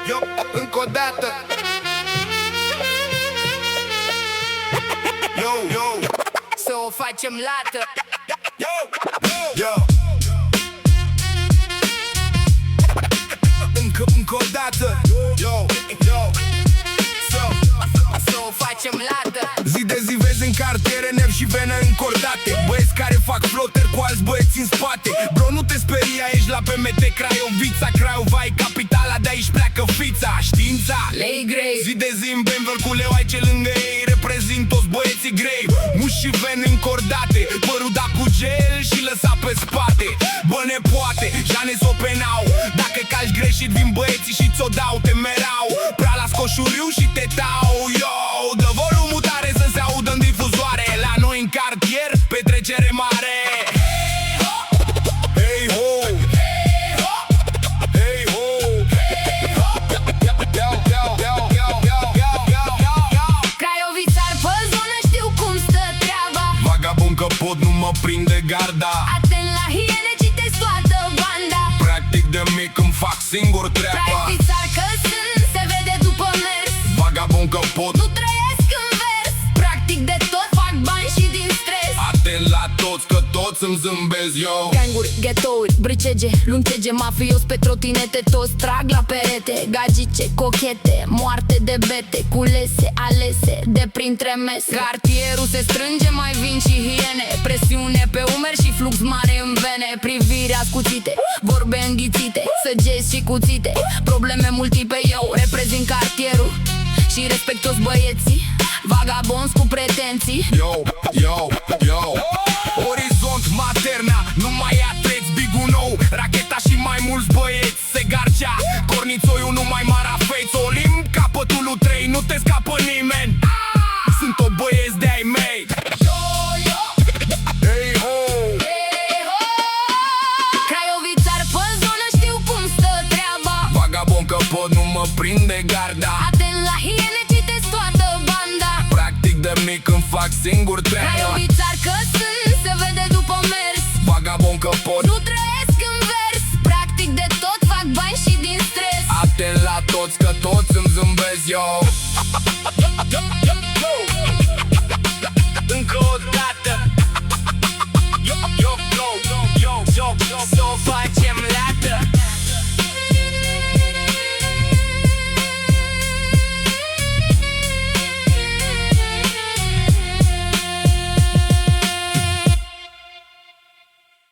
Yo, încă o dată. Yo, yo, să o facem lată. yo, yo. Încă o dată. Yo, yo, Să o facem lată. zi de zi vezi în cartiere nev și venă încordate. Băieți care fac flotter cu alți băieți în spate. Bro, nu te speria, ești la PMT Craiovița. Craiova e capitala, de aici pleacă fița. Știința, Lei grei. zi de zi în Benver cu leu ai ce lângă ei. Reprezint toți băieții grei. Muși și veni încordate. Părul da cu gel și lăsa pe spate. Bă, ne poate, Jane s-o penau. Dacă calci greșit vin băieții și ți-o dau. Te merau, prea la scoșuriu și te tau. Yo, dă volumul tare să se audă în difuzoare. La noi în cartier, petrecere mare. Hey ho, hey ho, Craiovițar pe zonă, știu cum stă treaba. vagabond că pot, nu mă prinde garda. Atent la hiene, citesc toată banda. Practic de mic îmi fac singur treaba. Craiovițar că sunt, se vede după mers. Vagabond că pot, Nu trăiesc în vers. Practic de tot, fac bani și din stres. atent la toți că toți îmi zâmbesc, yo. Ganguri, ghetouri, bricege, luntege, mafios pe trotinete. Toți trag la perete, gagice, cochete, moarte de bete, culese, alese, de printre mese. Cartierul se strânge, mai vin și hiene. Presiune pe umeri și flux mare în vene. Priviri ascuțite, vorbe înghițite, săgeți și cuțite, probleme multiple. Eu reprezint cartierul și respect toți băieții vagabonzi cu pretenții. Yo, yo, yo. Orizont Materna, nu mai atreți bigul nou. Racheta și mai mulți băieți se garcea. Cornițoiul nu mai marafeți. Olim, capătul lui 3, nu te scapă nimeni. Sunt o băieți de-ai mei. Hey ho, Craiovițar pe zonă, știu cum stă treaba. vagabond că pot, nu mă prinde garda. Atent la hiene, citesc toată banda. Practic de mic îmi fac singur treaba. Craiovițar că sunt, se vede după mers. Vagabond că pot, Nu trăiesc în vers. Practic de tot, fac bani și din stres. atent la toți că toți îmi zâmbesc, yo.